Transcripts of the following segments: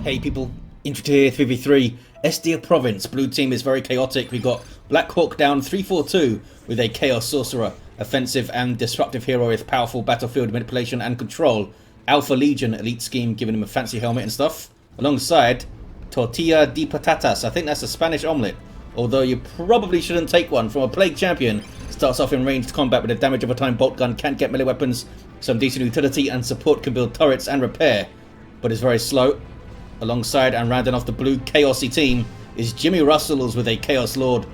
Hey people, Intro here, 3v3, Estia Province. Blue team is very chaotic. We got Blackhawkdown 342 with a Chaos Sorcerer, offensive and disruptive hero with powerful battlefield manipulation and control. Alpha Legion elite scheme, giving him a fancy helmet and stuff. Alongside TortillaDePatatas. I think that's a Spanish omelette, although you probably shouldn't take one from a Plague Champion. Starts off in ranged combat with a damage over time bolt gun, can't get melee weapons, some decent utility and support, can build turrets and repair, but is very slow. Alongside and rounding off the blue chaosy team is Jimmy Rustles with a Chaos Lord,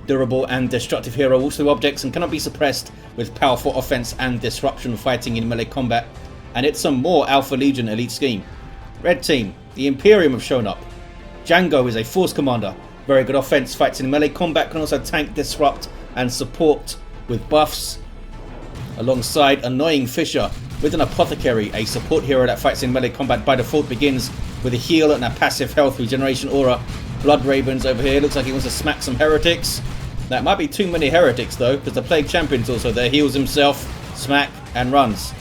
durable and destructive hero, walks through objects and cannot be suppressed with powerful offense and disruption fighting in melee combat. And it's some more Alpha Legion elite scheme. Red team, the Imperial have shown up. Django is a force commander, very good offense, fights in melee combat, can also tank, disrupt and support with buffs. Alongside Annoying Fisher with an Apothecary, a support hero that fights in melee combat by default, begins with a heal and a passive health regeneration aura. Blood Ravens over here, looks like he wants to smack some heretics. That might be too many heretics though, because the Plague Champion's also there, heals himself, smack and runs.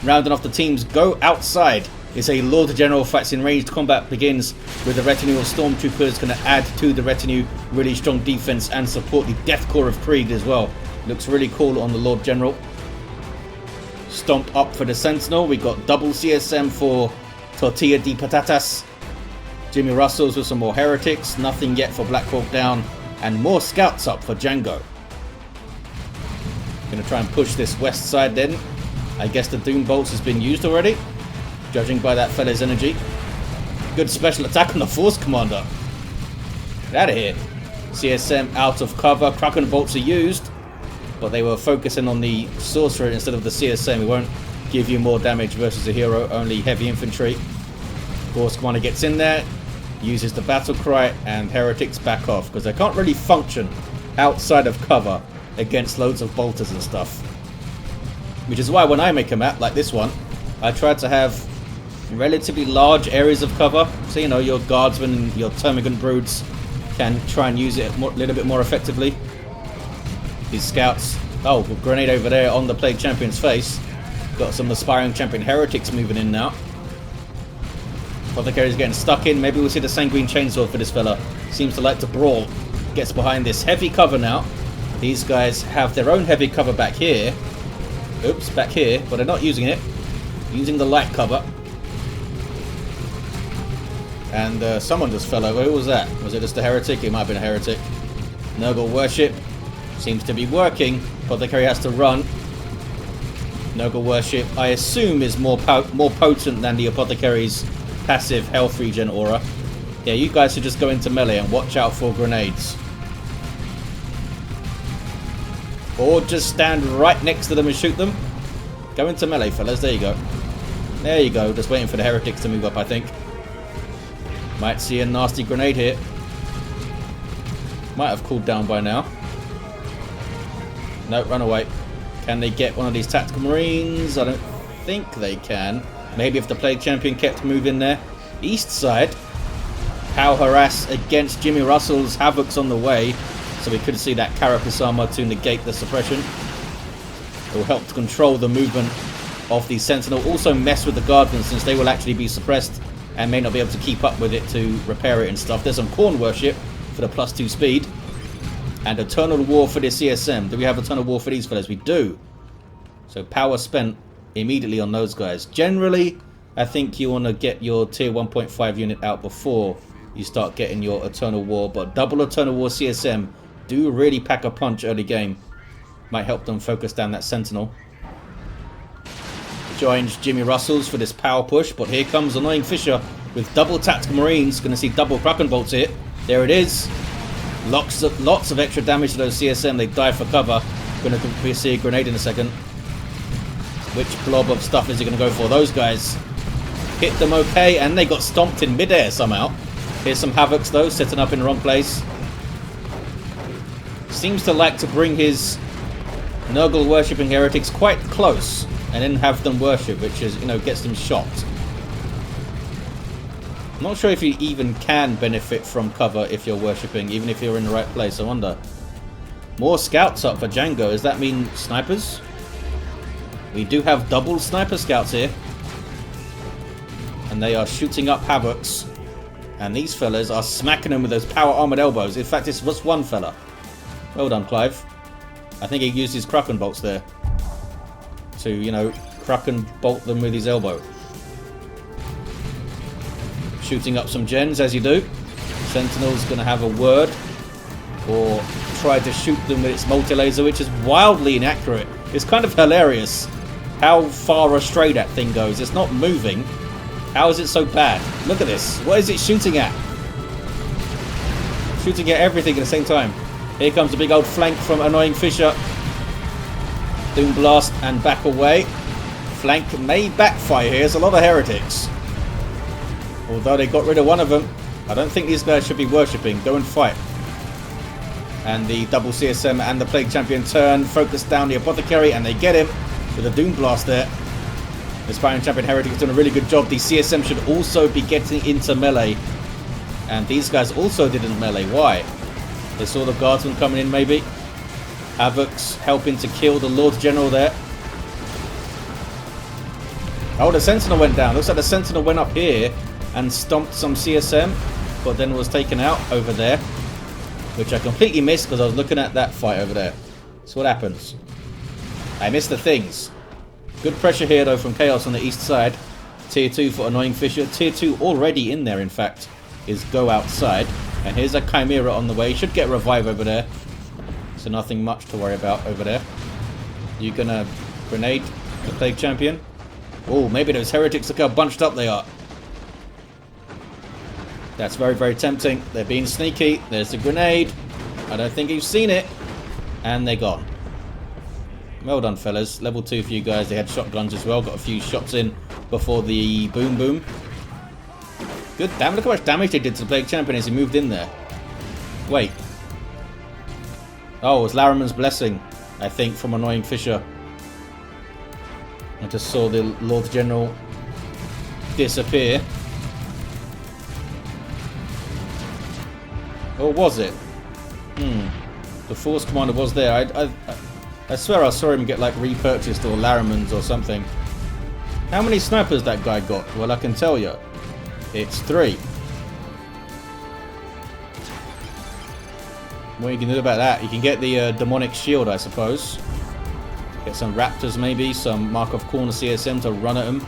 Rounding off the teams, go outside is a Lord General, fights in ranged combat, begins with a retinue of Stormtroopers, going to add to the retinue really strong defense and support the Death Core of Krieg as well. Looks really cool on the Lord General. Stomp up for the Sentinel, we got double CSM for TortillaDePatatas. Jimmy Rustles with some more heretics, nothing yet for Blackhawkdown, and more scouts up for Django. Gonna try and push this west side then. I guess the Doom Bolts has been used already, judging by that fella's energy. Good special attack on the Force Commander. Get out of here. CSM out of cover, Kraken Bolts are used, but they were focusing on the Sorcerer instead of the CSM. It won't give you more damage versus a hero, only heavy infantry. Force Commander gets in there, uses the battle cry, and heretics back off, because they can't really function outside of cover against loads of bolters and stuff. Which is why when I make a map like this one, I try to have relatively large areas of cover, so you know your guardsmen and your termagant broods can try and use it a little bit more effectively. These scouts, oh, grenade over there on the Plague Champion's face. Got some aspiring champion heretics moving in now. Apothecary's getting stuck in. Maybe we'll see the Sanguine Chainsword for this fella. Seems to like to brawl. Gets behind this heavy cover now. These guys have their own heavy cover back here. Oops, back here, but they're not using it. Using the light cover. And someone just fell over. Who was that? Was it just a heretic? It might have been a heretic. Nurgle Worship seems to be working. Apothecary has to run. Nurgle Worship, I assume, is more potent than the Apothecary's passive health regen aura. Yeah, you guys should just go into melee and watch out for grenades. Or just stand right next to them and shoot them. Go into melee, fellas. There you go. There you go. Just waiting for the heretics to move up, I think. Might see a nasty grenade here. Might have cooled down by now. No, run away. Can they get one of these tactical marines? I don't think they can. Maybe if the Plague Champion kept moving there. East side. Power harass against Jimmy Rustles. Havoc's on the way. So we could see that carapace armor to negate the suppression. It will help to control the movement of the Sentinel. Also mess with the Guardsmen, since they will actually be suppressed and may not be able to keep up with it to repair it and stuff. There's some Corn Worship for the +2 speed. And Eternal War for the CSM. Do we have Eternal War for these fellas? We do. So power spent immediately on those guys. Generally, I think you want to get your tier 1.5 unit out before you start getting your Eternal War. But double Eternal War CSM do really pack a punch early game. Might help them focus down that Sentinel. Joins Jimmy Rustles for this power push. But here comes Annoying Fisher with double Tactical Marines. Going to see double Kraken Bolts here. There it is. Lots of extra damage to those CSM. They dive for cover. Going to see a grenade in a second. Which blob of stuff is he going to go for? Those guys hit them okay, and they got stomped in midair somehow. Here's some Havocs though, setting up in the wrong place. Seems to like to bring his Nurgle worshipping heretics quite close, and then have them worship, which is, you know, gets them shot. I'm not sure if you even can benefit from cover if you're worshipping, even if you're in the right place. I wonder. More scouts up for Django. Does that mean snipers? We do have double sniper scouts here. And they are shooting up Havocs. And these fellas are smacking them with those power armored elbows. In fact, it's just one fella. Well done, Clive. I think he used his Kraken bolts there to, you know, Kraken bolt them with his elbow. Shooting up some gens as you do. Sentinel's going to have a word, or try to shoot them with its multi-laser, which is wildly inaccurate. It's kind of hilarious how far astray that thing goes. It's not moving. How is it so bad? Look at this. What is it shooting at? Shooting at everything at the same time. Here comes a big old flank from Annoying Fisher. Doom Blast and back away. Flank may backfire here. There's a lot of heretics. Although they got rid of one of them, I don't think these guys should be worshipping. Go and fight. And the double CSM and the Plague Champion turn, focus down the Apothecary, and they get him with a Doom Blast there. The Aspiring Champion Heretic is doing a really good job. The CSM should also be getting into melee. And these guys also didn't melee. Why? They saw the Guardsman coming in, maybe. Havoc's helping to kill the Lord General there. Oh, the Sentinel went down. Looks like the Sentinel went up here and stomped some CSM, but then was taken out over there, which I completely missed because I was looking at that fight over there. So what happens? I missed the things. Good pressure here though from Chaos on the east side. Tier 2 for Annoying Fisher. Tier 2 already in there, in fact, is go outside. And here's a Chimera on the way. Should get revive over there. So nothing much to worry about over there. You gonna grenade the Plague Champion? Oh, maybe those heretics, look how bunched up they are. That's very, very tempting. They're being sneaky. There's the grenade. I don't think you've seen it. And they're gone. Well done, fellas. Level 2 for you guys. They had shotguns as well. Got a few shots in before the boom boom. Good damn. Look how much damage they did to the Plague Champion as he moved in there. Wait. Oh, it was Lariman's Blessing, I think, from Annoying Fisher. I just saw the Lord General disappear. Or was it? The Force Commander was there. I swear I saw him get like repurchased or Lariman's or something. How many snipers that guy got? Well, I can tell you. It's 3. What you can do about that? You can get the Demonic Shield, I suppose. Get some Raptors maybe, some Markov Corner CSM to run at him.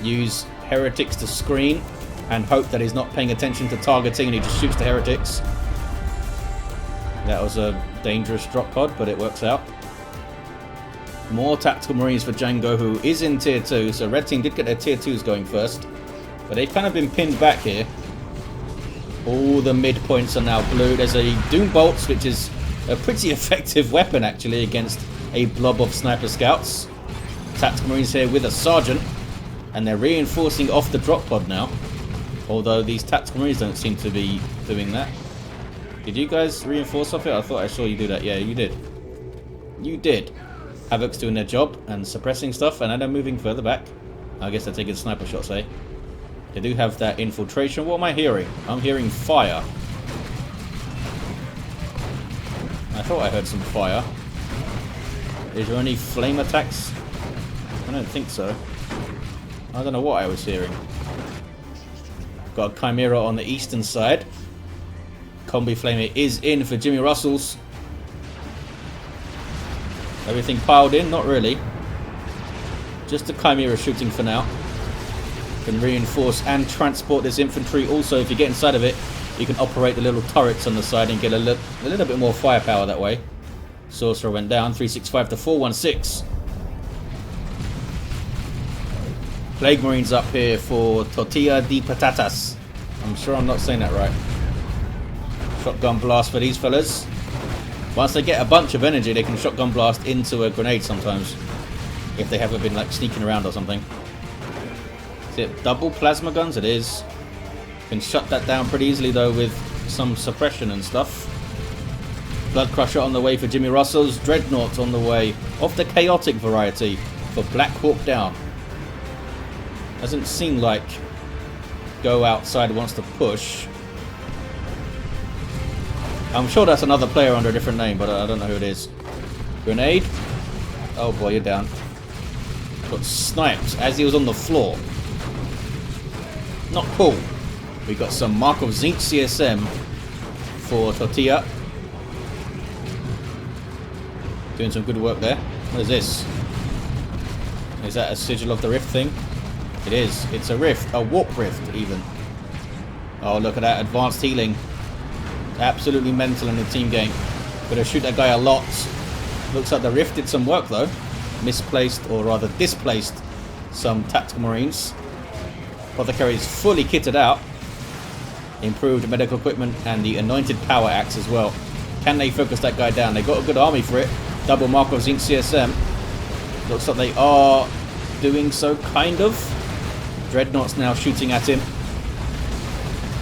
Use Heretics to screen and hope that he's not paying attention to targeting and he just shoots the Heretics. That was a dangerous drop pod, but it works out. More Tactical Marines for Django, who is in Tier 2, so Red Team did get their Tier 2s going first. But they've kind of been pinned back here. All the midpoints are now blue. There's a Doom Bolts, which is a pretty effective weapon, actually, against a blob of Sniper Scouts. Tactical Marines here with a Sergeant, and they're reinforcing off the drop pod now. Although these Tactical Marines don't seem to be doing that. Did you guys reinforce off it? I thought I saw you do that. Yeah, you did. You did. Havoc's doing their job and suppressing stuff, and then they're moving further back. I guess they're taking sniper shots, eh? They do have that infiltration. What am I hearing? I'm hearing fire. I thought I heard some fire. Is there any flame attacks? I don't think so. I don't know what I was hearing. Got a Chimera on the eastern side. Combi Flamer is in for Jimmy Rustles. Everything piled in? Not really. Just a Chimera shooting for now. Can reinforce and transport this infantry. Also, if you get inside of it, you can operate the little turrets on the side and get a little bit more firepower that way. Sorcerer went down, 365 to 416. Plague Marines up here for TortillaDePatatas. I'm sure I'm not saying that right. Shotgun blast for these fellas. Once they get a bunch of energy, they can shotgun blast into a grenade sometimes. If they haven't been like sneaking around or something. Is it double plasma guns? It is. Can shut that down pretty easily though with some suppression and stuff. Blood Crusher on the way for Jimmy Rustles. Dreadnought on the way of the chaotic variety for Blackhawkdown. Doesn't seem like Go Outside wants to push. I'm sure that's another player under a different name, but I don't know who it is. Grenade. Oh boy, you're down. Got sniped as he was on the floor. Not cool. We got some Mark of Zinch CSM for Tortilla. Doing some good work there. What is this? Is that a Sigil of the Rift thing? It is. It's a rift. A warp rift, even. Oh, look at that. Advanced healing. Absolutely mental in the team game. Gonna shoot that guy a lot. Looks like the rift did some work, though. Misplaced, or rather displaced, some tactical marines. Apothecary is fully kitted out. Improved medical equipment and the anointed power axe as well. Can they focus that guy down? They got a good army for it. Double Mark of Zinch CSM. Looks like they are doing so, kind of. Dreadnought's now shooting at him.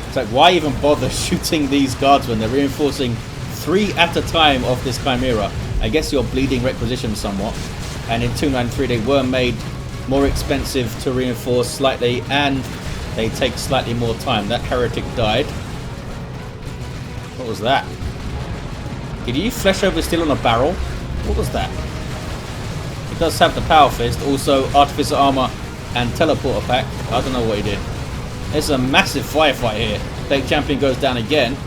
It's like, why even bother shooting these guardsmen? They're reinforcing 3 at a time of this Chimera. I guess you're bleeding requisition somewhat. And in 293 they were made more expensive to reinforce slightly, and they take slightly more time. That heretic died. What was that? Did you flesh over steel on a barrel? What was that? It does have the power fist, also artificer armor and teleporter pack. I don't know what he did. There's a massive firefight here. Plague champion goes down again.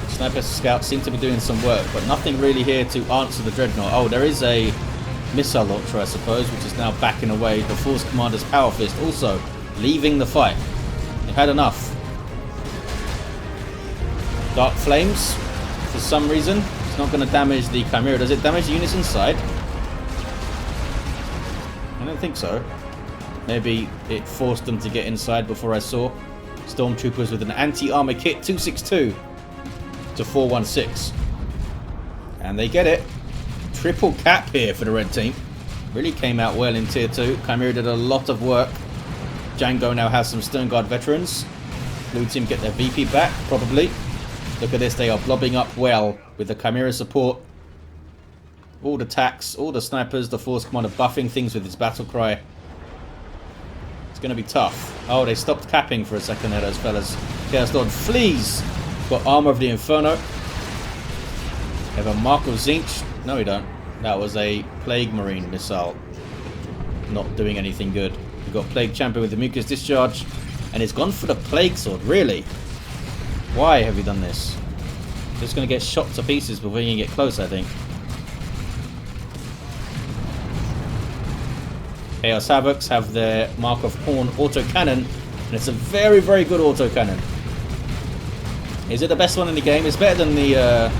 Sniper scouts seem to be doing some work, but nothing really here to answer the dreadnought. Oh, there is a missile launcher, I suppose, which is now backing away. The Force Commander's power fist also leaving the fight. They've had enough. Dark Flames, for some reason. It's not going to damage the Chimera. Does it damage the units inside? I don't think so. Maybe it forced them to get inside before I saw. Stormtroopers with an anti-armor kit, 262 to 416. And they get it. Triple cap here for the red team. Really came out well in tier 2. Chimera did a lot of work. Django now has some Stone Guard veterans. Blue team get their VP back, probably. Look at this, they are blobbing up well with the Chimera support. All the attacks, all the snipers, the Force Commander buffing things with his battle cry. It's going to be tough. Oh, they stopped capping for a second there, those fellas. Chaos Lord flees. Got Armor of the Inferno. Have a Mark of Zinch. No, we don't. That was a Plague Marine missile. Not doing anything good. We've got Plague Champion with the Mucus Discharge. And it's gone for the Plague Sword, really? Why have you done this? Just going to get shot to pieces before you can get close, I think. Chaos Havocs have their Mark of Horn autocannon. And it's a very, very good autocannon. Is it the best one in the game? It's better than the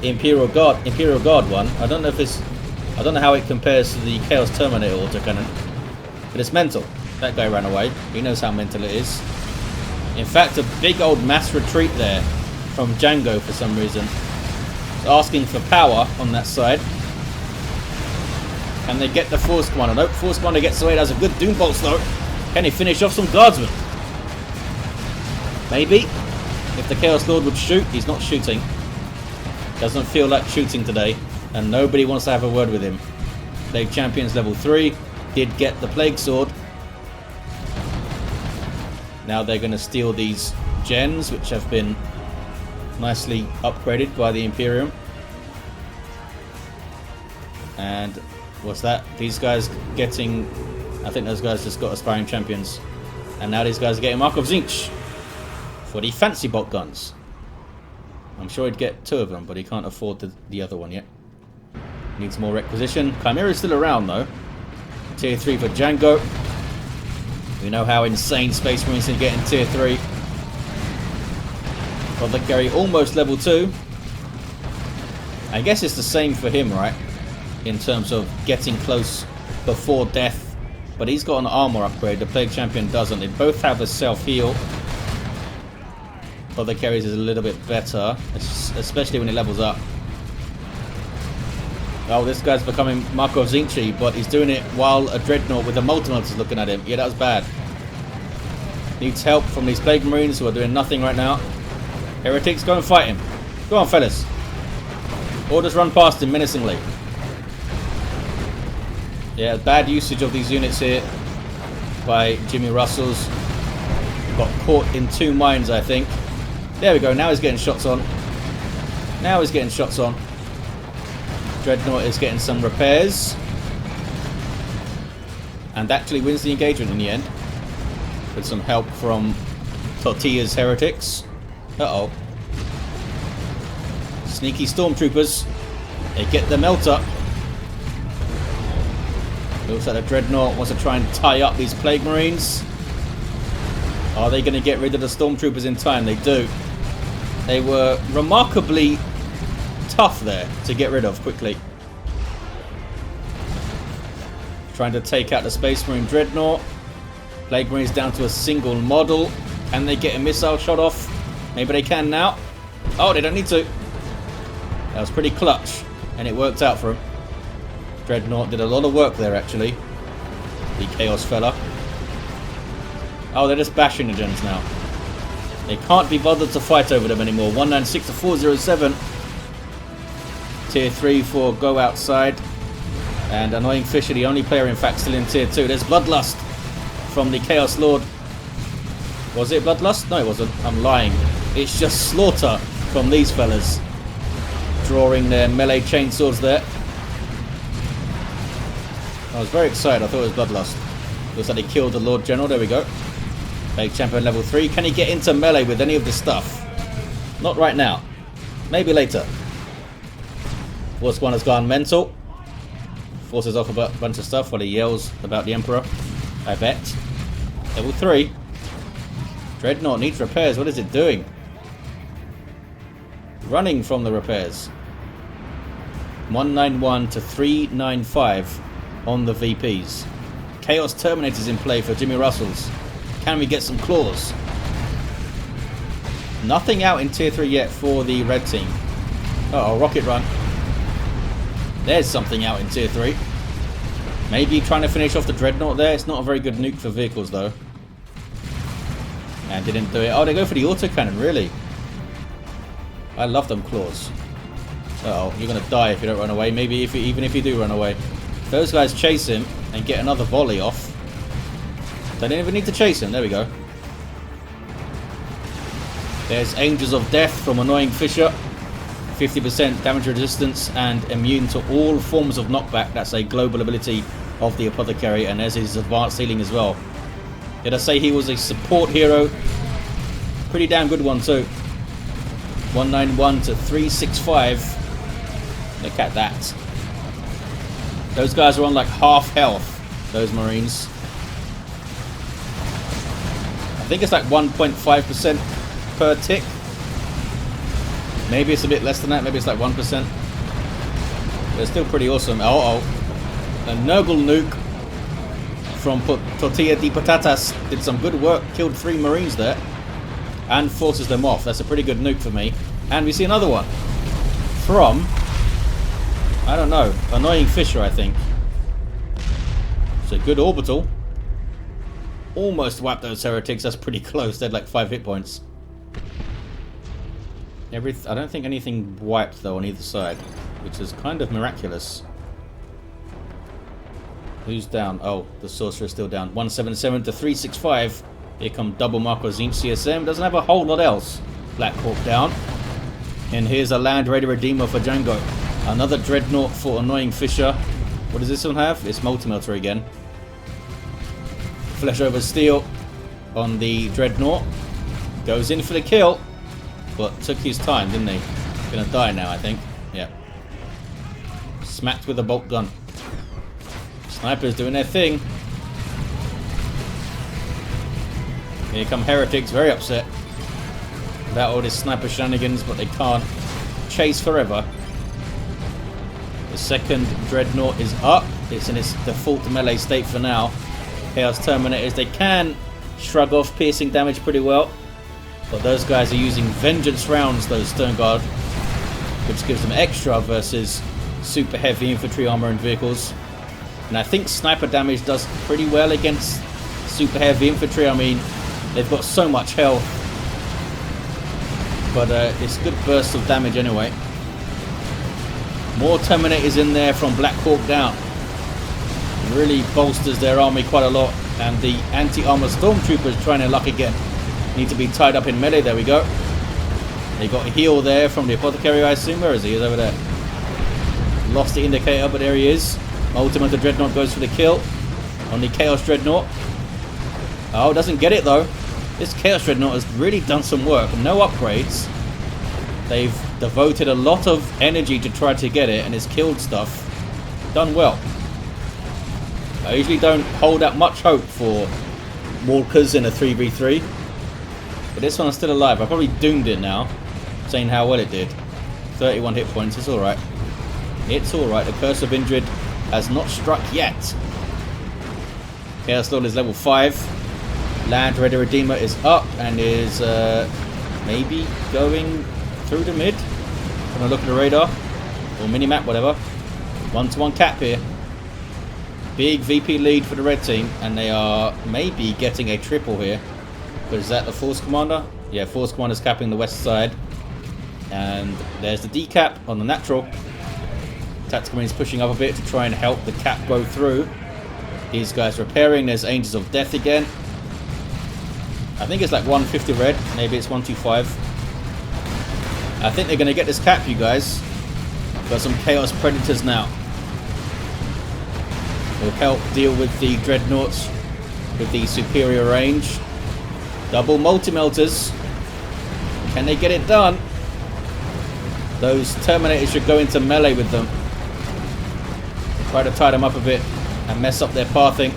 Imperial Guard one. I don't know how it compares to the Chaos Terminator autocannon. But it's mental. That guy ran away. He knows how mental it is. In fact, a big old mass retreat there from Django for some reason. Asking for power on that side. Can they get the Force Commander? Nope, Force Commander gets away. That's a good Doom Pulse though. Can he finish off some guardsmen? Maybe. If the Chaos Lord would shoot, he's not shooting. Doesn't feel like shooting today. And nobody wants to have a word with him. Plague Champions level 3. Did get the Plague Sword. Now they're going to steal these gens, which have been nicely upgraded by the Imperium. And what's that? These guys getting... I think those guys just got aspiring champions. And now these guys are getting Mark of Zinch for the fancy bolt guns. I'm sure he'd get 2 of them, but he can't afford the other one yet. Needs more requisition. Chimera is still around though. Tier 3 for Django. We know how insane Space Marines can get in tier 3. Apothecary almost level 2. I guess it's the same for him, right? In terms of getting close before death. But he's got an armor upgrade. The Plague Champion doesn't. They both have a self-heal. Apothecary's is a little bit better, especially when he levels up. Oh, this guy's becoming Marco Zinchi, but he's doing it while a Dreadnought with a Multimult is looking at him. Yeah, that was bad. Needs help from these Plague Marines who are doing nothing right now. Heretics, go and fight him. Go on, fellas. Or just run past him menacingly. Yeah, bad usage of these units here by Jimmy Rustles. Got caught in 2 mines, I think. There we go, now he's getting shots on. Now he's getting shots on. Dreadnought is getting some repairs. And actually wins the engagement in the end. with some help from Tortilla's heretics. Uh-oh. Sneaky stormtroopers. They get the melter. Looks like the Dreadnought wants to try and tie up these Plague Marines. Are they going to get rid of the stormtroopers in time? They do. They were remarkably tough there to get rid of quickly. Trying to take out the Space Marine Dreadnought. Plague Marines down to a single model. Can they get a missile shot off? Maybe they can now. Oh, they don't need to. That was pretty clutch, and it worked out for him. Dreadnought did a lot of work there, actually. The Chaos fella. Oh, they're just bashing the gens now. They can't be bothered to fight over them anymore. 196 to 407. Tier 3 for Go Outside. And Annoying Fisher, the only player, in fact, still in Tier 2. There's Bloodlust from the Chaos Lord. Was it Bloodlust? No, it wasn't. I'm lying. It's just Slaughter from these fellas. Drawing their melee chainswords there. I was very excited. I thought it was Bloodlust. Looks like they killed the Lord General. There we go. Plague Champion level 3. Can he get into melee with any of this stuff? Not right now. Maybe later. Force 1 has gone mental. Forces off a bunch of stuff while he yells about the Emperor. I bet. Level 3. Dreadnought needs repairs. What is it doing? Running from the repairs. 191 to 395 on the VPs. Chaos Terminators in play for Jimmy Rustles. Can we get some claws? Nothing out in Tier 3 yet for the red team. Uh-oh, rocket run. There's something out in Tier 3. Maybe trying to finish off the Dreadnought there. It's not a very good nuke for vehicles, though. And didn't do it. Oh, they go for the autocannon, really? I love them claws. Uh-oh, you're going to die if you don't run away. Maybe even if you do run away. Those guys chase him and get another volley off. They don't even need to chase him. There we go. There's Angels of Death from Annoying Fisher. 50% damage resistance and immune to all forms of knockback. That's a global ability of the Apothecary, and there's his advanced healing as well. Did I say he was a support hero? Pretty damn good one too. 191 to 365. Look at that. Those guys are on like half health, those Marines. I think it's like 1.5% per tick. Maybe it's a bit less than that. Maybe it's like 1%. They're still pretty awesome. Uh-oh. A Nurgle nuke from TortillaDePatatas did some good work. Killed 3 Marines there. And forces them off. That's a pretty good nuke for me. And we see another one. From... I don't know. Annoying Fisher, I think. It's a good orbital. Almost wiped those heretics. That's pretty close. They had like 5 hit points. I don't think anything wiped though on either side, which is kind of miraculous. Who's down? Oh, the Sorcerer is still down. 177 to 365. Here come double Marco Zinch CSM. Doesn't have a whole lot else. Blackhawkdown. And here's a Land Raider Redeemer for Django. Another Dreadnought for Annoying Fisher. What does this one have? It's Multi-Melter again. Flesh over Steel on the Dreadnought. Goes in for the kill. But took his time, didn't he? Gonna die now, I think. Yeah. Smacked with a bolt gun. Snipers doing their thing. Here come heretics, very upset about all this sniper shenanigans, but they can't chase forever. The second Dreadnought is up. It's in its default melee state for now. Chaos Terminators, they can shrug off piercing damage pretty well. But those guys are using vengeance rounds, those Stern Guard, which gives them extra versus super heavy infantry armor and vehicles. And I think sniper damage does pretty well against super heavy infantry. I mean, they've got so much health. But it's a good burst of damage anyway. More Terminators in there from Blackhawkdown. Really bolsters their army quite a lot. And the anti-armor stormtroopers trying their luck again. Need to be tied up in melee. There we go. They got a heal there from the Apothecary, I assume. Where is he? He's over there. Lost the indicator, but there he is. Ultimate Dreadnought goes for the kill on the Chaos Dreadnought. Oh, doesn't get it though. This Chaos Dreadnought has really done some work. No upgrades. They've devoted a lot of energy to try to get it, and it's killed stuff. Done well. I usually don't hold out much hope for walkers in a 3v3. But this one is still alive. I probably doomed it now, saying how well it did. 31 hit points. It's alright. It's alright. The Curse of Injured has not struck yet. Chaos Lord is level 5. Land Raider Redeemer is up and is maybe going through the mid. Gonna look at the radar. Or minimap, whatever. 1-to-1 cap here. Big VP lead for the red team. And they are maybe getting a triple here. But is that the Force Commander? Yeah, Force Commander's capping the west side. And there's the decap on the natural. Tactical Marines pushing up a bit to try and help the cap go through. These guys repairing. There's Angels of Death again. I think it's like 150 red. Maybe it's 125. I think they're going to get this cap, you guys. Got some Chaos Predators now. Will help deal with the Dreadnoughts with the superior range. Double multi-melters. Can they get it done? Those Terminators should go into melee with them. Try to tie them up a bit and mess up their pathing.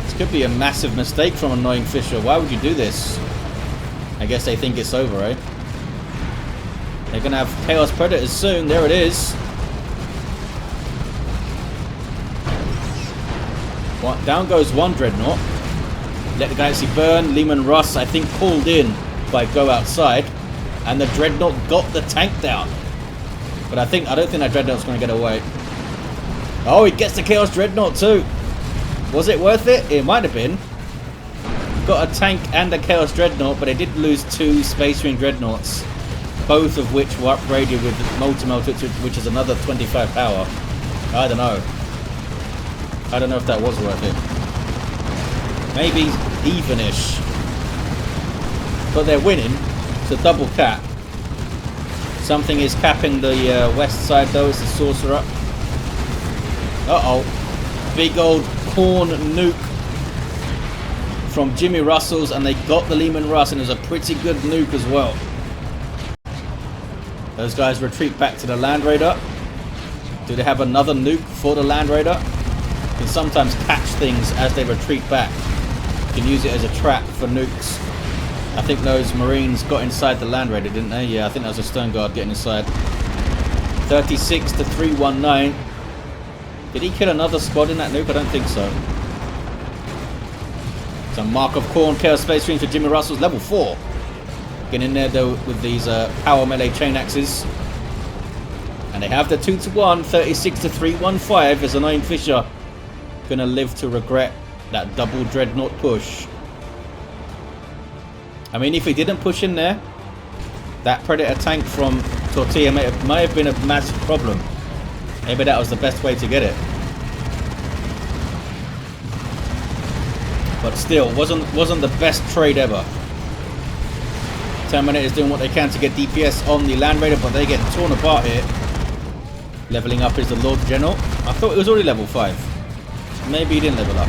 This could be a massive mistake from Annoying Fisher. Why would you do this? I guess they think it's over, eh? They're going to have Chaos Predators soon. There it is. Down goes one Dreadnought. Let the Galaxy burn. Lehman Russ, I think, pulled in by Go Outside. And the Dreadnought got the tank down. But I don't think that Dreadnought's going to get away. Oh, he gets the Chaos Dreadnought too. Was it worth it? It might have been. Got a tank and a Chaos Dreadnought, but they did lose 2 Space Marine Dreadnoughts. Both of which were upgraded with multi-melter, which is another 25 power. I don't know. I don't know if that was worth it. Maybe even-ish. But they're winning. It's a double cap. Something is capping the west side though. It's the Sorcerer. Uh-oh. Big old corn nuke from Jimmy Rustles, and they got the Lehman Russ, and it was a pretty good nuke as well. Those guys retreat back to the Land Raider. Do they have another nuke for the Land Raider? You can sometimes catch things as they retreat back. You can use it as a trap for nukes. I think those Marines got inside the Land Raider, didn't they? Yeah, I think that was a Stern Guard getting inside. 36 to 319. Did he kill another squad in that nuke? I don't think so. Some Mark of Khorne Chaos Space Marines for Jimmy Russell's level 4. Getting in there though with these power melee chain axes. And they have the 2-to-1, 36 to 315 as Annoying Fisher gonna live to regret that double Dreadnought push. I mean, if he didn't push in there, that Predator tank from Tortilla might have been a massive problem. Maybe that was the best way to get it. But still, wasn't the best trade ever. Terminator's doing what they can to get DPS on the Land Raider, but they get torn apart here. Leveling up is the Lord General. I thought it was already level 5. Maybe he didn't level up.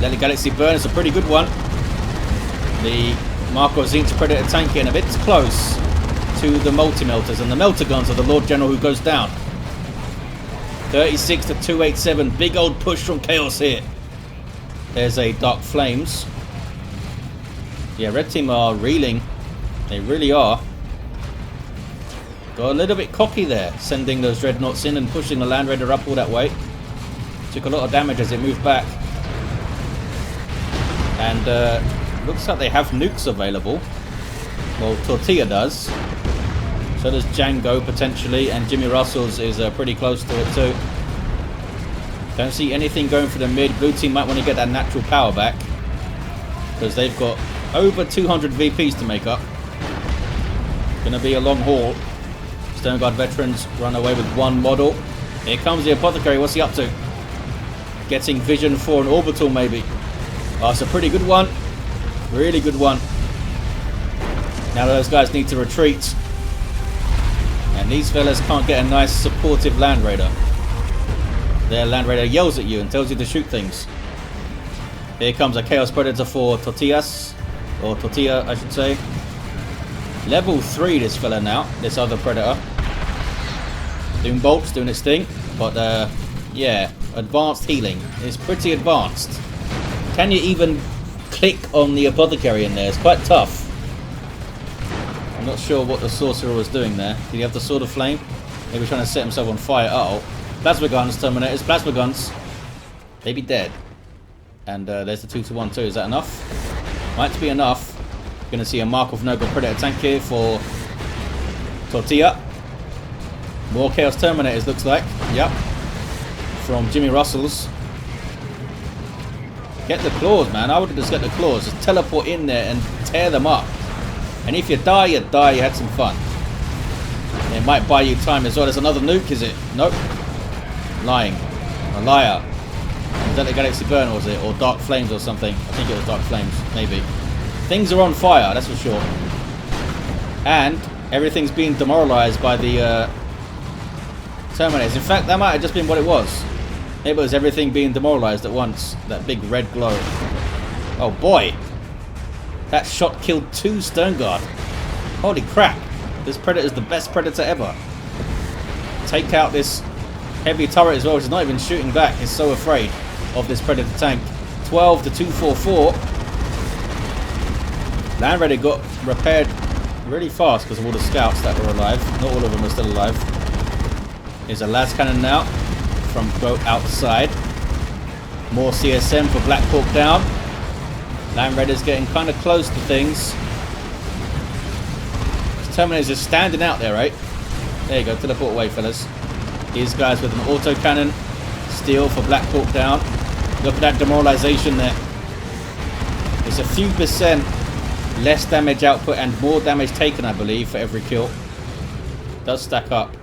Let the Galaxy burn. It's a pretty good one. The Marco Zinch Predator tank getting a bit close to the multi-melters, and the melter guns are the Lord General who goes down. 36 to 287. Big old push from Chaos here. There's a Dark Flames. Yeah, red team are reeling. They really are. Got a little bit cocky there, sending those Dreadnoughts in and pushing the Land Raider up all that way. Took a lot of damage as it moved back. And looks like they have nukes available. Well, Tortilla does. So does Django potentially, and Jimmy Russell's is pretty close to it too. Don't see anything going for the mid. Blue team might want to get that natural power back, because they've got over 200 VPs to make up. Gonna be a long haul. Stone Guard veterans run away with one model. Here comes the Apothecary. What's he up to? Getting vision for an orbital maybe. Oh, it's a pretty good one. Really good one. Now those guys need to retreat. And these fellas can't get a nice supportive Land Raider. Their Land Raider yells at you and tells you to shoot things. Here comes a Chaos Predator for Tortillas. Or Tortilla, I should say. Level 3 this fella now. This other Predator. Doing bolts, doing its thing. But, yeah. Advanced healing. It's pretty advanced. Can you even click on the Apothecary in there? It's quite tough. I'm not sure what the Sorcerer was doing there. Did he have the Sword of Flame? Maybe trying to set himself on fire. Uh-oh. Plasma guns, Terminators. Plasma guns. They be dead. And there's the 2-to-1 too. Is that enough? Might be enough. Going to see a Mark of Noble Predator tank here for Tortilla. More Chaos Terminators, looks like. Yep. From Jimmy Rustles. Get the claws, man. I would just get the claws. Just teleport in there and tear them up. And if you die, you die. You had some fun. It might buy you time as well. There's another nuke, is it? Nope. Lying. A liar. Was that the Galaxy Burn, was it? Or Dark Flames or something? I think it was Dark Flames. Maybe. Things are on fire, that's for sure. And everything's being demoralized by the Terminators. In fact, that might have just been what it was. Maybe it was everything being demoralized at once. That big red glow. Oh boy. That shot killed 2 Stone Guard. Holy crap. This Predator is the best Predator ever. Take out this heavy turret as well, which is not even shooting back. It's so afraid of this Predator tank. 12 to 244. Land Raider got repaired really fast because of all the scouts that were alive. Not all of them are still alive. Here's a las cannon now from boat outside. More CSM for Blackhawkdown. Land Raider's getting kind of close to things. This Terminator's just standing out there, right? There you go, teleport away, fellas. These guys with an autocannon. Steel for Blackhawkdown. Look at that demoralization there. It's a few percent less damage output and more damage taken, I believe, for every kill. Does stack up.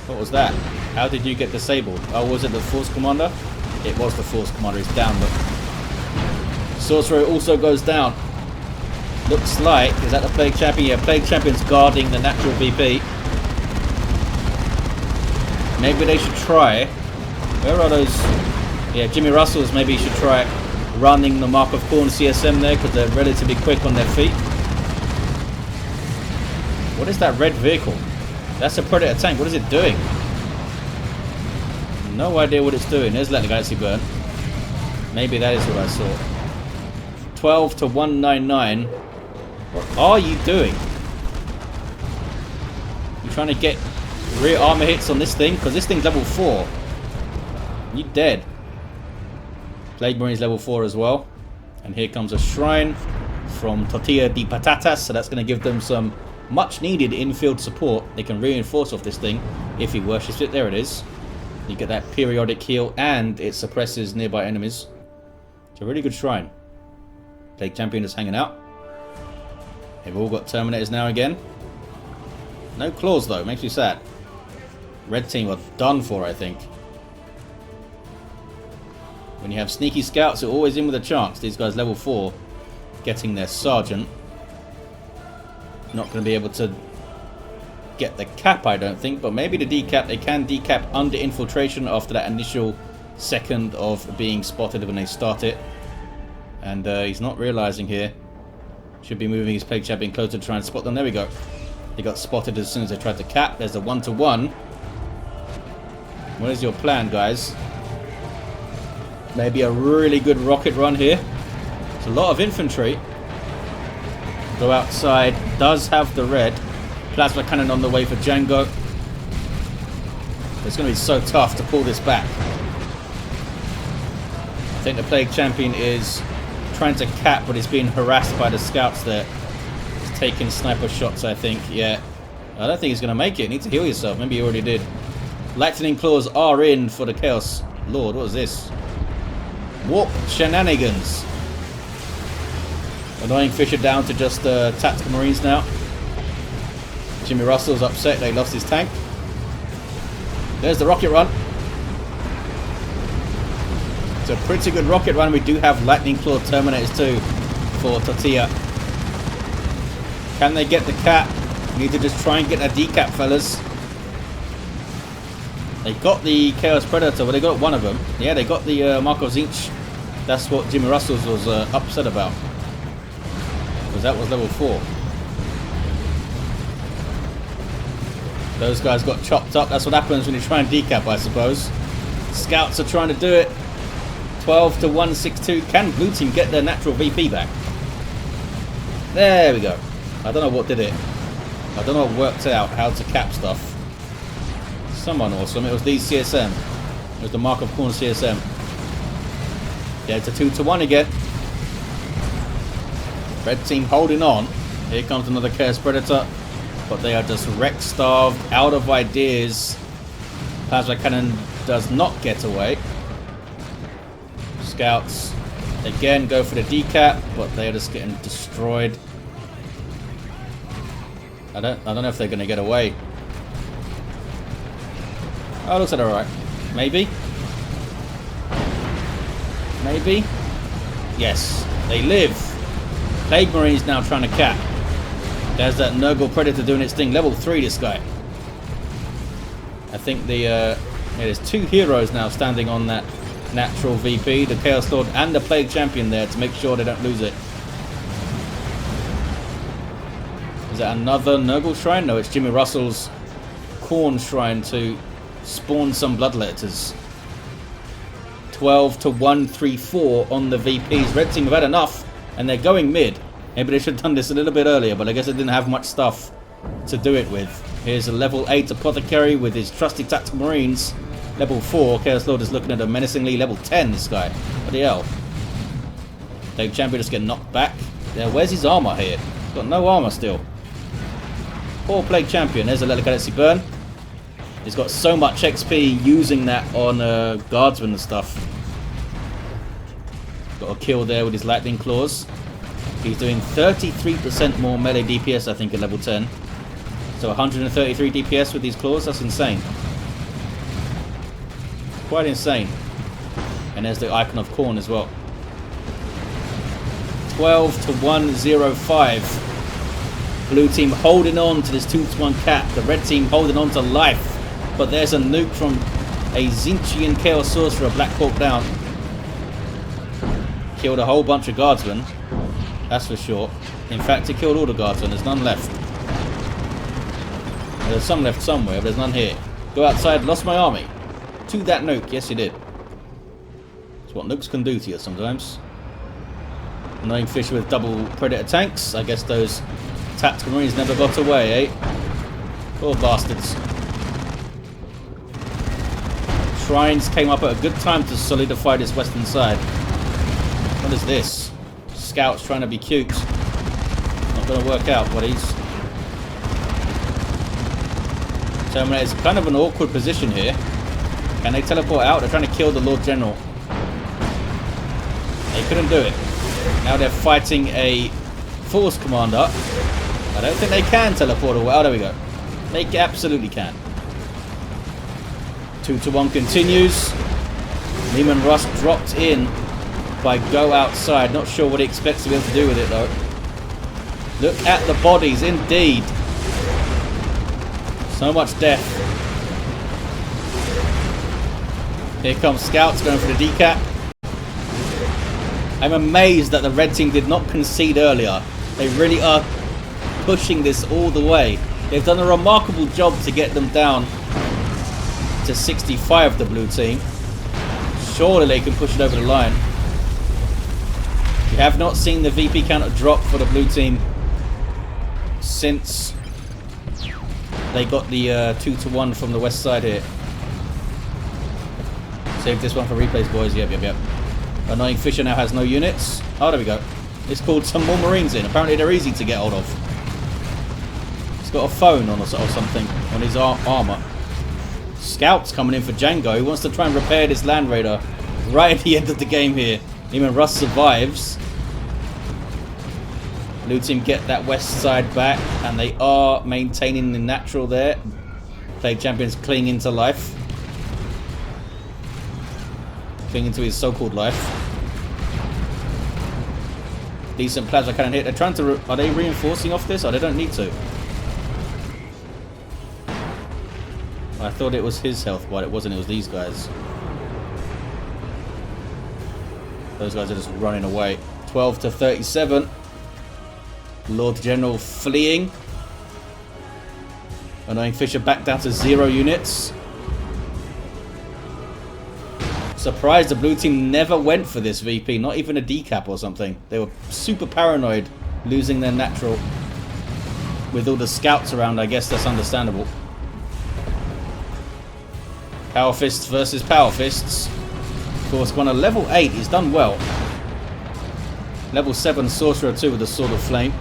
What was that? How did you get disabled? Oh, was it the Force Commander? It was the Force Commander. He's down, look. Sorcerer also goes down. Looks like, is that the Plague Champion? Yeah, Plague Champion's guarding the natural VP. Maybe they should try. Where are those? Yeah, Jimmy Rustles, maybe you should try running the Mark of Corn CSM there because they're relatively quick on their feet. What is that red vehicle? That's a Predator tank. What is it doing? No idea what it's doing. There's Let the Galaxy Burn. Maybe that is what I saw. 12 to 199. What are you doing? You trying to get rear armor hits on this thing? Because this thing's level 4. You dead. Plague Marine's level 4 as well. And here comes a shrine from TortillaDePatatas. So that's going to give them some much needed infield support. They can reinforce off this thing if he worships it. There it is. You get that periodic heal and it suppresses nearby enemies. It's a really good shrine. Plague Champion is hanging out. They've all got Terminators now again. No claws though, makes me sad. Red team are done for, I think. When you have sneaky scouts, they're always in with a chance. These guys level 4 getting their sergeant. Not going to be able to get the cap, I don't think, but maybe the decap. They can decap under infiltration after that initial second of being spotted when they start it. And he's not realizing here. Should be moving his Plague Champion closer to try and spot them. There we go. They got spotted as soon as they tried to cap. There's a 1-to-1. What is your plan, guys? Maybe a really good rocket run here. It's a lot of infantry. Go outside. Does have the red. Plasma cannon on the way for Django. It's going to be so tough to pull this back. I think the Plague Champion is trying to cap, but he's being harassed by the scouts there. He's taking sniper shots, I think. Yeah. I don't think he's going to make it. You need to heal yourself. Maybe he already did. Lightning Claws are in for the Chaos Lord. What is this? Warp shenanigans. Annoying Fisher down to just tactical marines now. Jimmy Russell's upset they lost his tank. There's the rocket run. It's a pretty good rocket run. We do have Lightning Claw Terminators too for Tortilla. Can they get the cap? Need to just try and get that decap, fellas. They got the Chaos Predator. Well, they got one of them. Yeah, they got the Markov Zinch That's what Jimmy Rustles was upset about. Because that was level 4. Those guys got chopped up. That's what happens when you try and decap, I suppose. Scouts are trying to do it. 12 to 162. Can blue team get their natural VP back? There we go. I don't know what did it. I don't know what worked out how to cap stuff. Someone awesome. It was these CSM. It was the Mark of Corn CSM. Yeah, it's a 2 to 1 again. Red team holding on. Here comes another Chaos Predator. But they are just wreck-starved, out of ideas. Plasma Cannon does not get away. Scouts again go for the decap, but they are just getting destroyed. I don't know if they're going to get away. Oh, looks like they're alright. Maybe. Maybe. Yes, they live. Plague Marine's now trying to cap. There's that Nurgle Predator doing its thing. Level 3, this guy. I think there's 2 heroes now standing on that natural VP. The Chaos Lord and the Plague Champion there to make sure they don't lose it. Is that another Nurgle Shrine? No, it's Jimmy Russell's Corn Shrine to spawn some Bloodletters. 12 to 134 on the VPs. Red team have had enough, and they're going mid. Maybe they should have done this a little bit earlier, but I guess they didn't have much stuff to do it with. Here's a level 8 Apothecary with his trusty Tactical Marines. Level 4, Chaos Lord is looking at a menacingly. Level 10, this guy. What the hell? Plague Champion just getting knocked back. Yeah, where's his armor here? He's got no armor still. Poor Plague Champion. There's a Legacy Burn. He's got so much XP using that on Guardsmen and stuff. Got a kill there with his Lightning Claws. He's doing 33% more melee DPS, I think, at level 10. So 133 DPS with these claws. That's insane. Quite insane. And there's the Icon of Corn as well. 12 to 105. Blue team holding on to this 2 to 1 cap. The red team holding on to life. But there's a nuke from a Zinchian Chaos Sorcerer, Blackhawkdown. Killed a whole bunch of Guardsmen. That's for sure. In fact, he killed all the Guardsmen. There's none left. There's some left somewhere, but there's none here. Go outside. Lost my army. To that nuke. Yes, you did. That's what nukes can do to you sometimes. Annoying fish with double Predator tanks. I guess those Tactical Marines never got away, eh? Poor bastards. Shrines came up at a good time to solidify this western side. What is this? Scouts trying to be cute. Not going to work out, buddies. Terminator's kind of an awkward position here. Can they teleport out? They're trying to kill the Lord General. They couldn't do it. Now they're fighting a Force Commander. I don't think they can teleport away. Oh, there we go. They absolutely can. 2 to 1 continues. Lehman Russ dropped in by go outside. Not sure what he expects to be able to do with it, though. Look at the bodies, indeed. So much death. Here comes Scouts going for the decap. I'm amazed that the red team did not concede earlier. They really are pushing this all the way. They've done a remarkable job to get them down to 65, the blue team. Surely they can push it over the line. We have not seen the VP counter drop for the blue team since they got the 2 to 1 from the west side here. Save this one for replays, boys. Yep. Annoying Fisher now has no units. Oh, there we go. It's called some more Marines in. Apparently they're easy to get hold of. He's got a phone on or something on his armor. Scouts coming in for Django. He wants to try and repair this Land Raider right at the end of the game here. Even Russ survives. Blue team get that west side back, and they are maintaining the natural there. Plague Champion's clinging to life. Clinging to his so-called life. Decent plasma cannon hit. They're trying to... Are they reinforcing off this? Oh, they don't need to. I thought it was his health, but it wasn't. It was these guys. Those guys are just running away. 12 to 37. Lord General fleeing. Annoying Fisher back down to 0 units. Surprised the blue team never went for this VP, not even a decap or something. They were super paranoid, losing their natural. With all the scouts around, I guess that's understandable. Power Fists versus Power Fists. Of course, on a level 8, he's done well. Level 7 Sorcerer 2 with the Sword of Flame.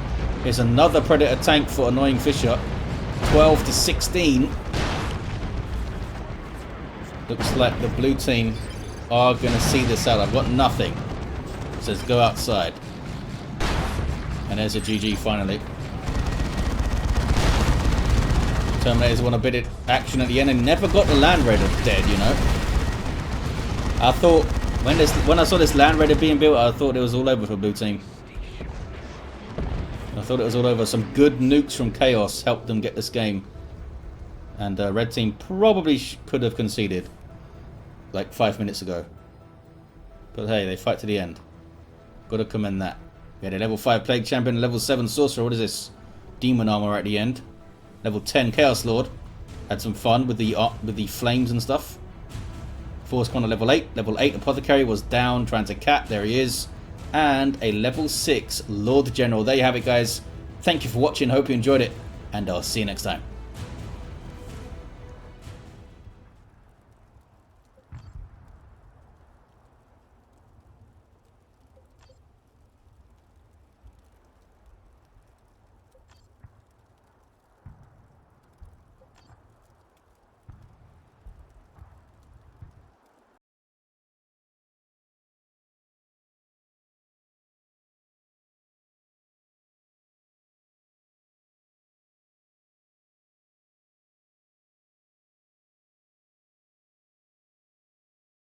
Here's another Predator tank for Annoying Fisher. 12 to 16. Looks like the blue team are going to see this out. I've got nothing. It says go outside. And there's a GG finally. Terminators want a bit of action at the end and never got the Land Raider dead, you know. I thought, when I saw this Land Raider being built, I thought it was all over for blue team. I thought it was all over. Some good nukes from Chaos helped them get this game. And red team probably could have conceded. Like 5 minutes ago. But hey, they fight to the end. Gotta commend that. We had a level 5 Plague Champion, level 7 Sorcerer. What is this? Demon Armor at the end. Level 10 Chaos Lord. Had some fun with the flames and stuff. Force Corner level 8. Level 8 Apothecary was down trying to cap. There he is. And a level 6 Lord General. There you have it, guys. Thank you for watching. Hope you enjoyed it. And I'll see you next time.